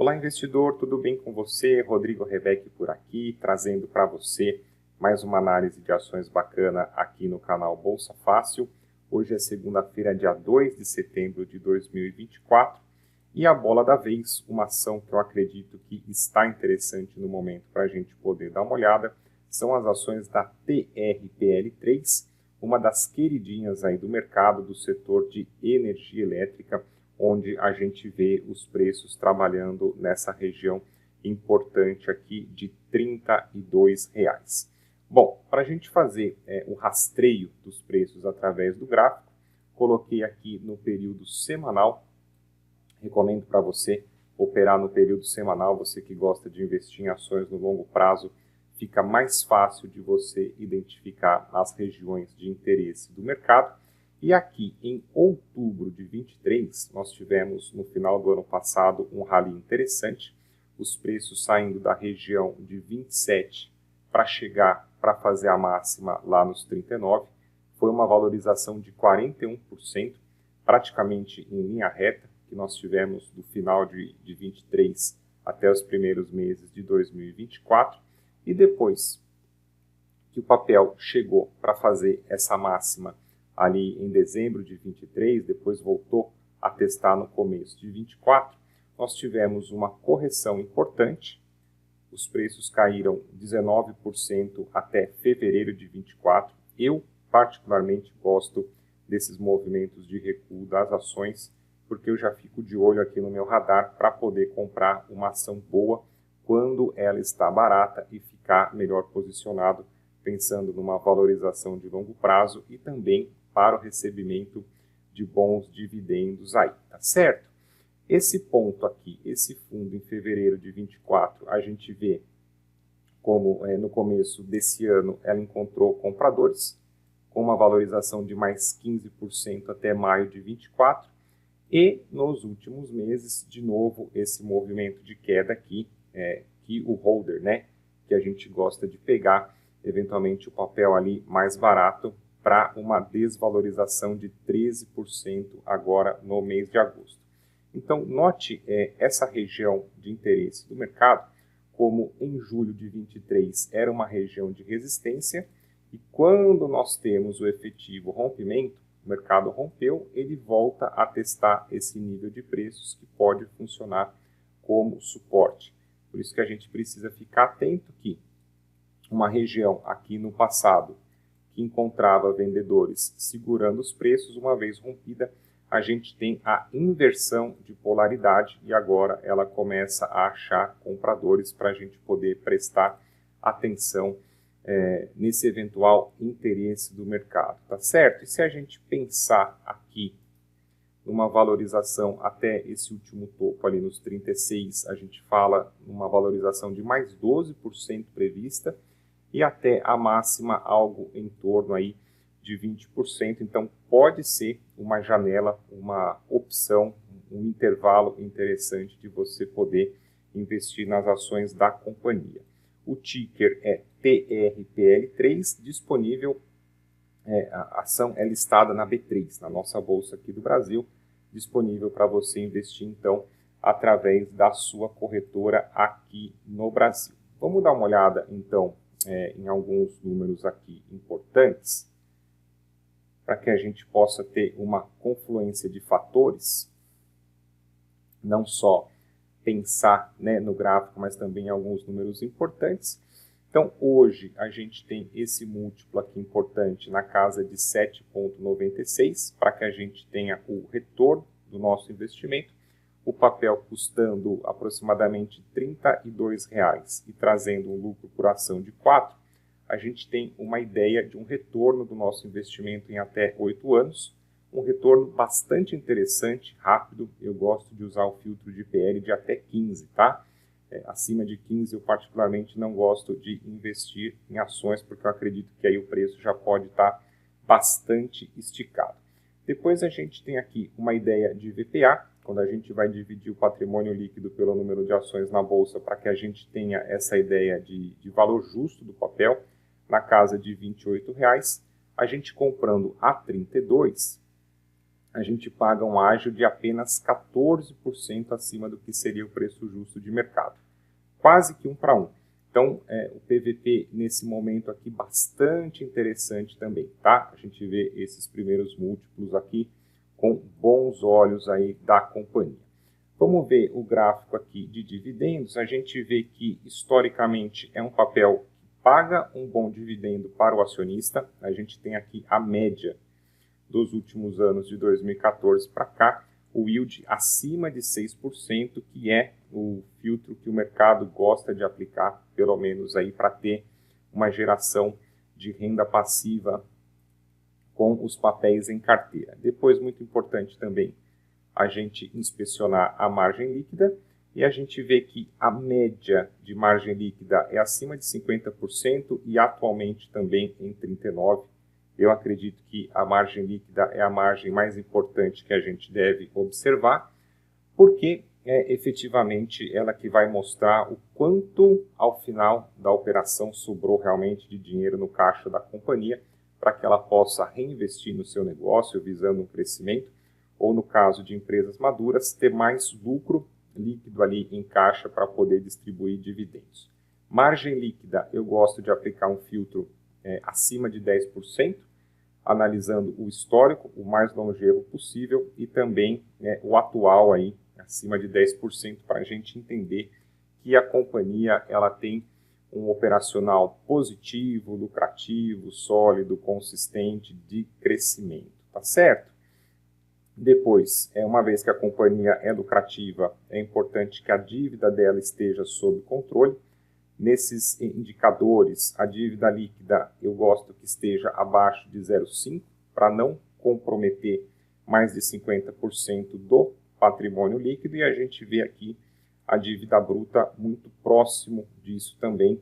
Olá, investidor, tudo bem com você? Rodrigo Rebeck por aqui, trazendo para você mais uma análise de ações bacana aqui no canal Bolsa Fácil. Hoje é segunda-feira, dia 2 de setembro de 2024 e a bola da vez, uma ação que eu acredito que está interessante no momento para a gente poder dar uma olhada, são as ações da TRPL3, uma das queridinhas aí do mercado do setor de energia elétrica, onde a gente vê os preços trabalhando nessa região importante aqui de R$ 32. Bom, para a gente fazer o rastreio dos preços através do gráfico, coloquei aqui no período semanal. Recomendo para você operar no período semanal, você que gosta de investir em ações no longo prazo, fica mais fácil de você identificar as regiões de interesse do mercado. E aqui, em outubro de 23, nós tivemos, no final do ano passado, um rally interessante, os preços saindo da região de 27 para chegar para fazer a máxima lá nos 39. Foi uma valorização de 41%, praticamente em linha reta, que nós tivemos do final de 23 até os primeiros meses de 2024. E depois que o papel chegou para fazer essa máxima ali em dezembro de 23, depois voltou a testar no começo de 24, nós tivemos uma correção importante, os preços caíram 19% até fevereiro de 24. Eu particularmente gosto desses movimentos de recuo das ações, porque eu já fico de olho aqui no meu radar para poder comprar uma ação boa quando ela está barata e ficar melhor posicionado, pensando numa valorização de longo prazo e também para o recebimento de bons dividendos aí, tá certo? Esse ponto aqui, esse fundo em fevereiro de 24, a gente vê como no começo desse ano ela encontrou compradores, com uma valorização de mais 15% até maio de 24, e nos últimos meses, de novo, esse movimento de queda aqui, que o holder, né, que a gente gosta de pegar, eventualmente o papel ali mais barato, para uma desvalorização de 13% agora no mês de agosto. Então, note essa região de interesse do mercado, como em julho de 23 era uma região de resistência, e quando nós temos o efetivo rompimento, o mercado rompeu, ele volta a testar esse nível de preços que pode funcionar como suporte. Por isso que a gente precisa ficar atento que uma região aqui no passado que encontrava vendedores segurando os preços, uma vez rompida, a gente tem a inversão de polaridade e agora ela começa a achar compradores para a gente poder prestar atenção nesse eventual interesse do mercado, tá certo? E se a gente pensar aqui numa valorização até esse último topo ali nos 36, a gente fala numa valorização de mais 12% prevista e até a máxima algo em torno aí de 20%. Então pode ser uma janela, uma opção, um intervalo interessante de você poder investir nas ações da companhia. O ticker é TRPL3, disponível, a ação é listada na B3, na nossa bolsa aqui do Brasil, disponível para você investir então através da sua corretora aqui no Brasil. Vamos dar uma olhada então em alguns números aqui importantes, para que a gente possa ter uma confluência de fatores, não só pensar no gráfico, mas também em alguns números importantes. Então, hoje, a gente tem esse múltiplo aqui importante na casa de 7,96, para que a gente tenha o retorno do nosso investimento, o papel custando aproximadamente R$ 32 e trazendo um lucro por ação de 4, a gente tem uma ideia de um retorno do nosso investimento em até 8 anos, um retorno bastante interessante, rápido. Eu gosto de usar o filtro de PL de até 15, tá? Acima de 15 eu particularmente não gosto de investir em ações, porque eu acredito que aí o preço já pode estar bastante esticado. Depois a gente tem aqui uma ideia de VPA, quando a gente vai dividir o patrimônio líquido pelo número de ações na bolsa, para que a gente tenha essa ideia de valor justo do papel, na casa de R$ 28, a gente comprando a 32, a gente paga um ágio de apenas 14% acima do que seria o preço justo de mercado. Quase que 1 para 1. Então, o PVP nesse momento aqui bastante interessante também, tá? A gente vê esses primeiros múltiplos aqui com bons olhos aí da companhia. Vamos ver o gráfico aqui de dividendos. A gente vê que historicamente é um papel que paga um bom dividendo para o acionista. A gente tem aqui a média dos últimos anos de 2014 para cá, o yield acima de 6%, que é o filtro que o mercado gosta de aplicar, pelo menos aí para ter uma geração de renda passiva com os papéis em carteira. Depois, muito importante também, a gente inspecionar a margem líquida e a gente vê que a média de margem líquida é acima de 50% e atualmente também em 39%. Eu acredito que a margem líquida é a margem mais importante que a gente deve observar, porque é efetivamente ela que vai mostrar o quanto ao final da operação sobrou realmente de dinheiro no caixa da companhia para que ela possa reinvestir no seu negócio visando um crescimento ou, no caso de empresas maduras, ter mais lucro líquido ali em caixa para poder distribuir dividendos. Margem líquida, eu gosto de aplicar um filtro acima de 10%, analisando o histórico, o mais longevo possível, e também o atual, aí, acima de 10%, para a gente entender que a companhia ela tem um operacional positivo, lucrativo, sólido, consistente, de crescimento. Tá certo? Depois, uma vez que a companhia é lucrativa, é importante que a dívida dela esteja sob controle. Nesses indicadores, a dívida líquida eu gosto que esteja abaixo de 0,5 para não comprometer mais de 50% do patrimônio líquido, e a gente vê aqui a dívida bruta muito próximo disso também,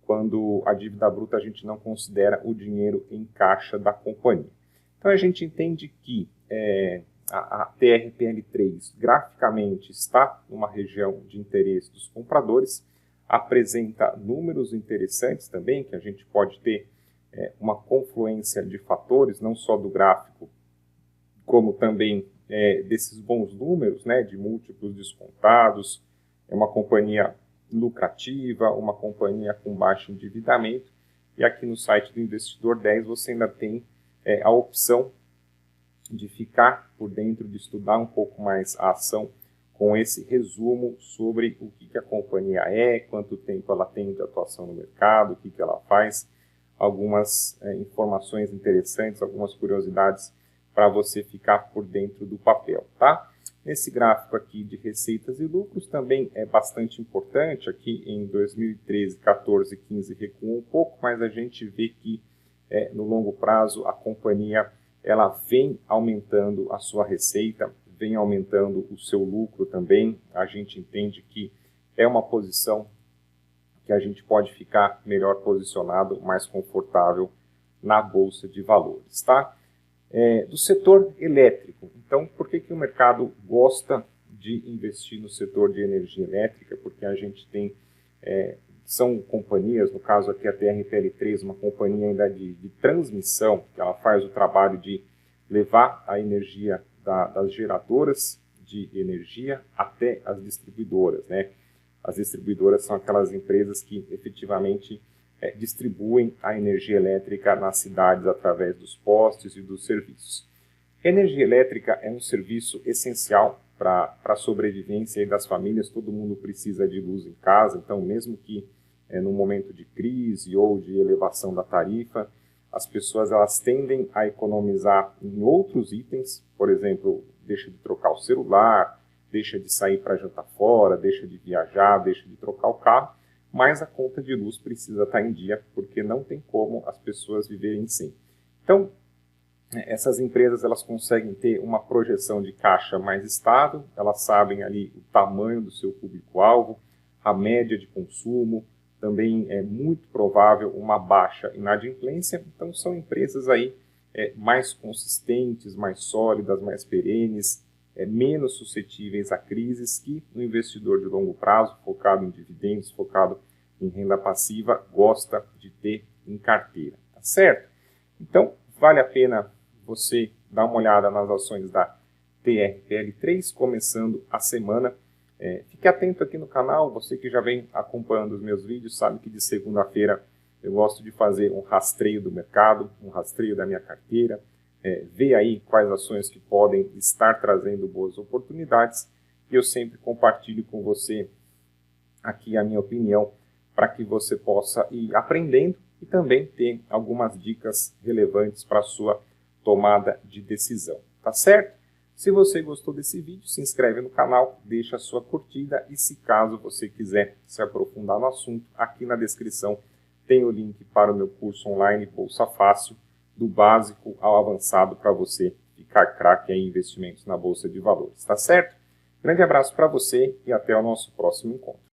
quando a dívida bruta a gente não considera o dinheiro em caixa da companhia. Então a gente entende que a TRPL3 graficamente está numa região de interesse dos compradores, apresenta números interessantes também, que a gente pode ter uma confluência de fatores, não só do gráfico, como também desses bons números, né, de múltiplos descontados, é uma companhia lucrativa, uma companhia com baixo endividamento, e aqui no site do Investidor 10 você ainda tem a opção de ficar por dentro, de estudar um pouco mais a ação, com esse resumo sobre o que a companhia é, quanto tempo ela tem de atuação no mercado, o que ela faz, algumas informações interessantes, algumas curiosidades para você ficar por dentro do papel, tá? Nesse gráfico aqui de receitas e lucros também é bastante importante, aqui em 2013, 14, 15 recuou um pouco, mas a gente vê que no longo prazo a companhia ela vem aumentando a sua receita, vem aumentando o seu lucro também. A gente entende que é uma posição que a gente pode ficar melhor posicionado, mais confortável na Bolsa de Valores, tá? Do setor elétrico. Então, por que o mercado gosta de investir no setor de energia elétrica? Porque a gente tem, são companhias, no caso aqui a TRPL3, uma companhia ainda de transmissão, que ela faz o trabalho de levar a energia das geradoras de energia até as distribuidoras, né? As distribuidoras são aquelas empresas que efetivamente distribuem a energia elétrica nas cidades através dos postes e dos serviços. Energia elétrica é um serviço essencial para a sobrevivência das famílias. Todo mundo precisa de luz em casa, então mesmo que no momento de crise ou de elevação da tarifa, as pessoas elas tendem a economizar em outros itens, por exemplo, deixa de trocar o celular, deixa de sair para jantar fora, deixa de viajar, deixa de trocar o carro, mas a conta de luz precisa estar em dia, porque não tem como as pessoas viverem sem. Então, essas empresas elas conseguem ter uma projeção de caixa mais estável, elas sabem ali o tamanho do seu público-alvo, a média de consumo, também é muito provável uma baixa inadimplência. Então são empresas aí mais consistentes, mais sólidas, mais perenes, menos suscetíveis a crises, que o investidor de longo prazo, focado em dividendos, focado em renda passiva, gosta de ter em carteira, tá certo? Então vale a pena você dar uma olhada nas ações da TRPL3, começando a semana. Fique atento aqui no canal, você que já vem acompanhando os meus vídeos, sabe que de segunda-feira eu gosto de fazer um rastreio do mercado, um rastreio da minha carteira, ver aí quais ações que podem estar trazendo boas oportunidades, e eu sempre compartilho com você aqui a minha opinião, para que você possa ir aprendendo e também ter algumas dicas relevantes para a sua tomada de decisão, tá certo? Se você gostou desse vídeo, se inscreve no canal, deixa a sua curtida e se caso você quiser se aprofundar no assunto, aqui na descrição tem o link para o meu curso online Bolsa Fácil, do básico ao avançado, para você ficar craque em investimentos na Bolsa de Valores, tá certo? Grande abraço para você e até o nosso próximo encontro.